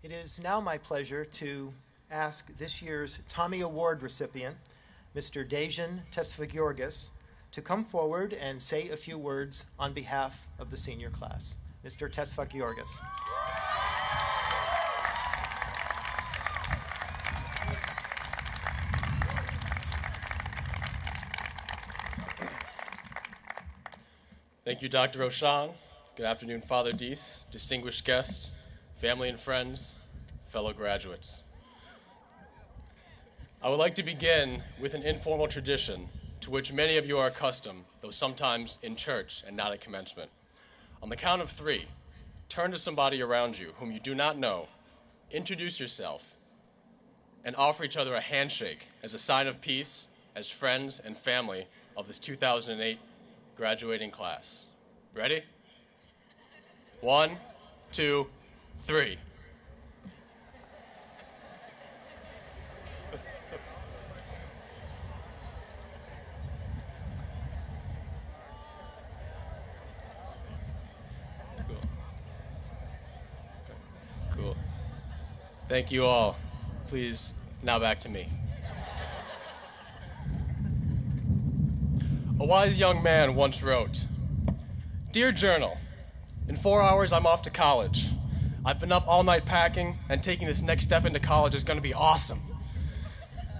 It is now my pleasure to ask this year's Tommie Award recipient, Mr. Dejen Tesfagiorgis, to come forward and say a few words on behalf of the senior class. Mr. Tesfagiorgis. Thank you, Dr. O'Shawn. Good afternoon, Father Deese, distinguished guests, family and friends, fellow graduates. I would like to begin with an informal tradition to which many of you are accustomed, though sometimes in church and not at commencement. On the count of 3, turn to somebody around you whom you do not know, introduce yourself, and offer each other a handshake as a sign of peace as friends and family of this 2008 graduating class. Ready? 1, 2, 3. Cool. Thank you all. Please, now back to me. A wise young man once wrote, "Dear Journal, in 4 hours I'm off to college. I've been up all night packing, and taking this next step into college is going to be awesome.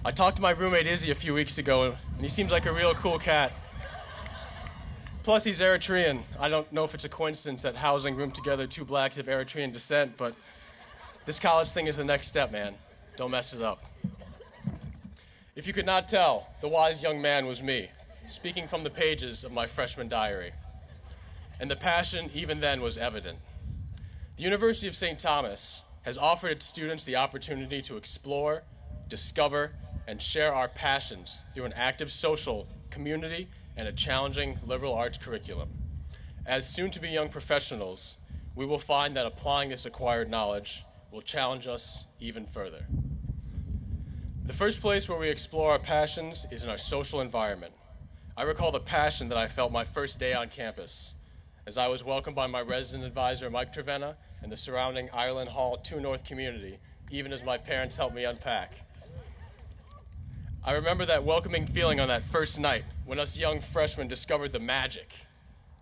I talked to my roommate Izzy a few weeks ago, and he seems like a real cool cat. Plus, he's Eritrean. I don't know if it's a coincidence that housing roomed together 2 blacks of Eritrean descent, but this college thing is the next step, man. Don't mess it up." If you could not tell, the wise young man was me, speaking from the pages of my freshman diary. And the passion even then was evident. The University of St. Thomas has offered its students the opportunity to explore, discover, and share our passions through an active social community and a challenging liberal arts curriculum. As soon-to-be young professionals, we will find that applying this acquired knowledge will challenge us even further. The first place where we explore our passions is in our social environment. I recall the passion that I felt my first day on campus, as I was welcomed by my resident advisor, Mike Trevena, and the surrounding Ireland Hall 2 North community, even as my parents helped me unpack. I remember that welcoming feeling on that first night when us young freshmen discovered the magic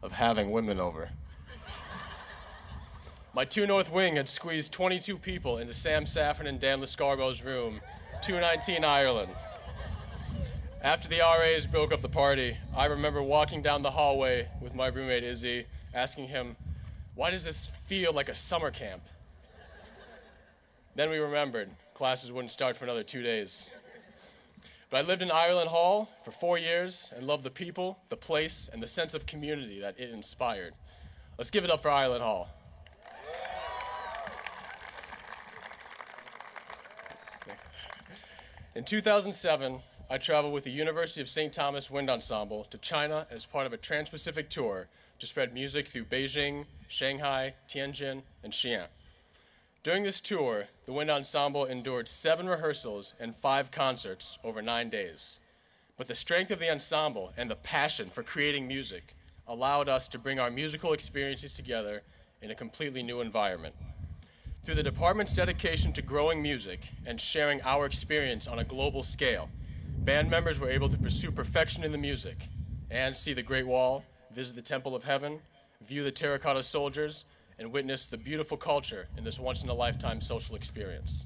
of having women over. My 2 North wing had squeezed 22 people into Sam Saffron and Dan Lescarbo's room, 219 Ireland. After the RAs broke up the party, I remember walking down the hallway with my roommate Izzy, asking him, "Why does this feel like a summer camp?" Then we remembered classes wouldn't start for another 2 days. But I lived in Ireland Hall for 4 years and loved the people, the place, and the sense of community that it inspired. Let's give it up for Ireland Hall. In 2007, I traveled with the University of St.Thomas Wind Ensemble to China as part of a trans-Pacific tour to spread music through Beijing, Shanghai, Tianjin, and Xi'an. During this tour, the Wind Ensemble endured 7 rehearsals and 5 concerts over 9 days. But the strength of the ensemble and the passion for creating music allowed us to bring our musical experiences together in a completely new environment. Through the department's dedication to growing music and sharing our experience on a global scale, band members were able to pursue perfection in the music and see the Great Wall, visit the Temple of Heaven, view the terracotta soldiers, and witness the beautiful culture in this once-in-a-lifetime social experience.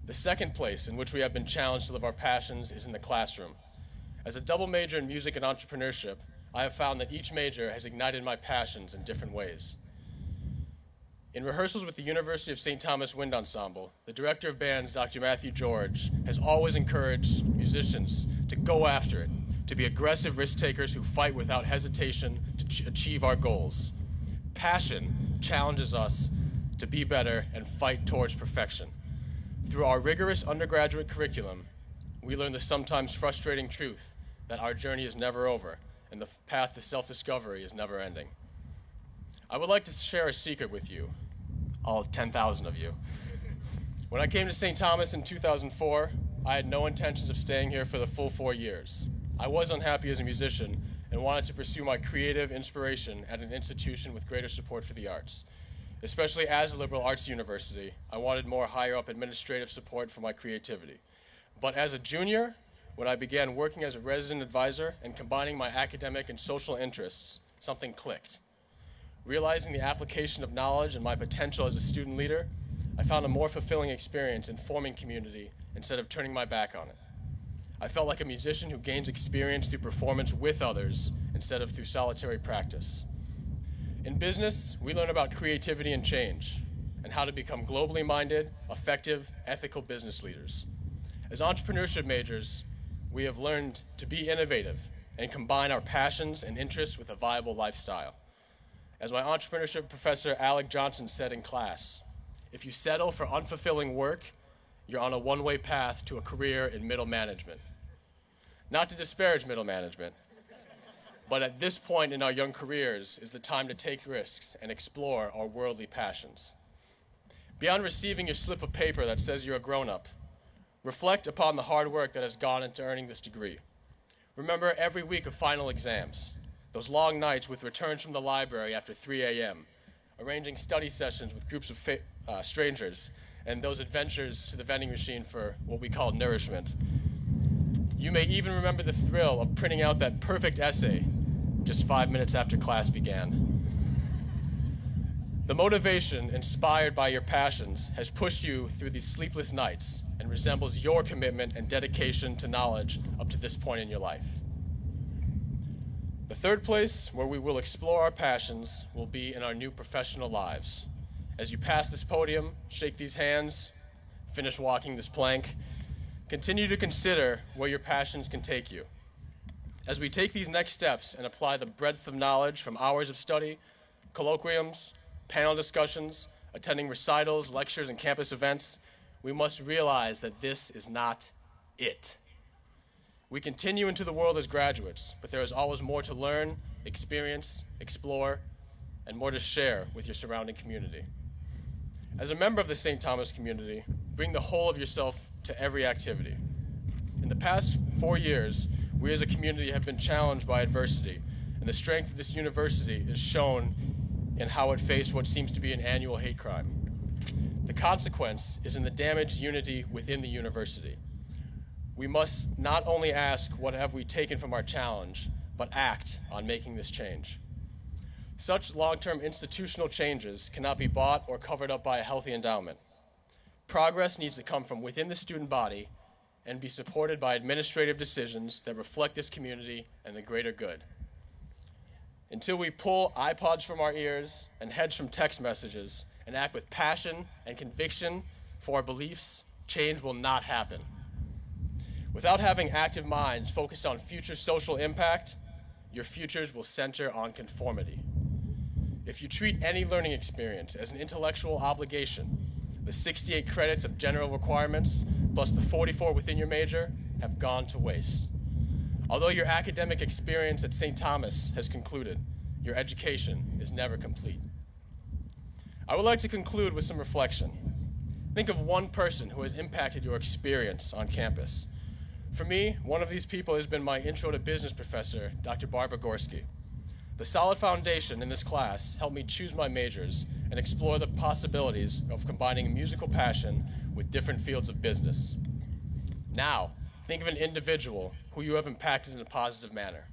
The second place in which we have been challenged to live our passions is in the classroom. As a double major in music and entrepreneurship, I have found that each major has ignited my passions in different ways. In rehearsals with the University of St. Thomas Wind Ensemble, the director of bands, Dr. Matthew George, has always encouraged musicians to go after it, to be aggressive risk-takers who fight without hesitation to achieve our goals. Passion challenges us to be better and fight towards perfection. Through our rigorous undergraduate curriculum, we learn the sometimes frustrating truth that our journey is never over and the path to self-discovery is never ending. I would like to share a secret with you, all 10,000 of you. When I came to St. Thomas in 2004, I had no intentions of staying here for the full 4 years. I was unhappy as a musician and wanted to pursue my creative inspiration at an institution with greater support for the arts. especially as a liberal arts university, I wanted more higher-up administrative support for my creativity. But as a junior, when I began working as a resident advisor and combining my academic and social interests, something clicked. Realizing the application of knowledge and my potential as a student leader, I found a more fulfilling experience in forming community instead of turning my back on it. I felt like a musician who gains experience through performance with others instead of through solitary practice. In business, we learn about creativity and change, and how to become globally minded, effective, ethical business leaders. As entrepreneurship majors, we have learned to be innovative and combine our passions and interests with a viable lifestyle. As my entrepreneurship professor Alec Johnson said in class, if you settle for unfulfilling work, you're on a one-way path to a career in middle management. Not to disparage middle management, but at this point in our young careers is the time to take risks and explore our worldly passions. Beyond receiving your slip of paper that says you're a grown-up, reflect upon the hard work that has gone into earning this degree. Remember every week of final exams, those long nights with returns from the library after 3 a.m., arranging study sessions with groups of strangers, and those adventures to the vending machine for what we call nourishment. You may even remember the thrill of printing out that perfect essay just 5 minutes after class began. The motivation inspired by your passions has pushed you through these sleepless nights and resembles your commitment and dedication to knowledge up to this point in your life. The third place where we will explore our passions will be in our new professional lives. As you pass this podium, shake these hands, finish walking this plank, continue to consider where your passions can take you. As we take these next steps and apply the breadth of knowledge from hours of study, colloquiums, panel discussions, attending recitals, lectures, and campus events, we must realize that this is not it. We continue into the world as graduates, but there is always more to learn, experience, explore, and more to share with your surrounding community. As a member of the St. Thomas community, bring the whole of yourself to every activity. In the past 4 years, we as a community have been challenged by adversity, and the strength of this university is shown in how it faced what seems to be an annual hate crime. The consequence is in the damaged unity within the university. We must not only ask what have we taken from our challenge, but act on making this change. Such long-term institutional changes cannot be bought or covered up by a healthy endowment. Progress needs to come from within the student body and be supported by administrative decisions that reflect this community and the greater good. Until we pull iPods from our ears and heads from text messages and act with passion and conviction for our beliefs, change will not happen. Without having active minds focused on future social impact, your futures will center on conformity. If you treat any learning experience as an intellectual obligation, the 68 credits of general requirements plus the 44 within your major have gone to waste. Although your academic experience at St. Thomas has concluded, your education is never complete. I would like to conclude with some reflection. Think of one person who has impacted your experience on campus. For me, one of these people has been my Intro to Business professor, Dr. Barbara Gorski. The solid foundation in this class helped me choose my majors and explore the possibilities of combining musical passion with different fields of business. Now, think of an individual who you have impacted in a positive manner.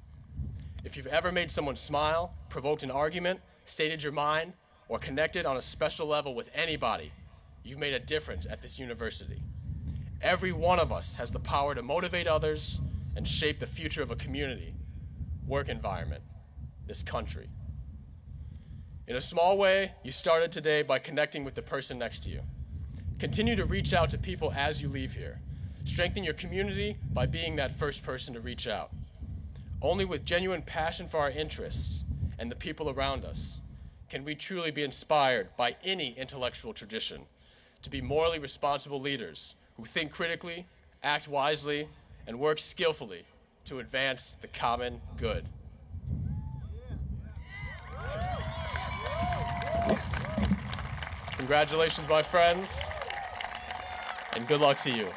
If you've ever made someone smile, provoked an argument, stated your mind, or connected on a special level with anybody, you've made a difference at this university. Every one of us has the power to motivate others and shape the future of a community, work environment, this country. In a small way, you started today by connecting with the person next to you. Continue to reach out to people as you leave here. Strengthen your community by being that first person to reach out. Only with genuine passion for our interests and the people around us can we truly be inspired by any intellectual tradition to be morally responsible leaders who think critically, act wisely, and work skillfully to advance the common good. Congratulations, my friends, and good luck to you.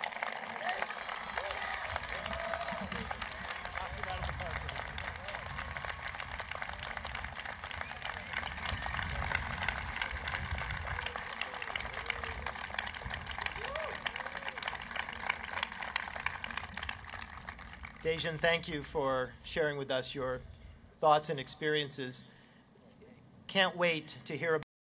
Dejen, thank you for sharing with us your thoughts and experiences. Can't wait to hear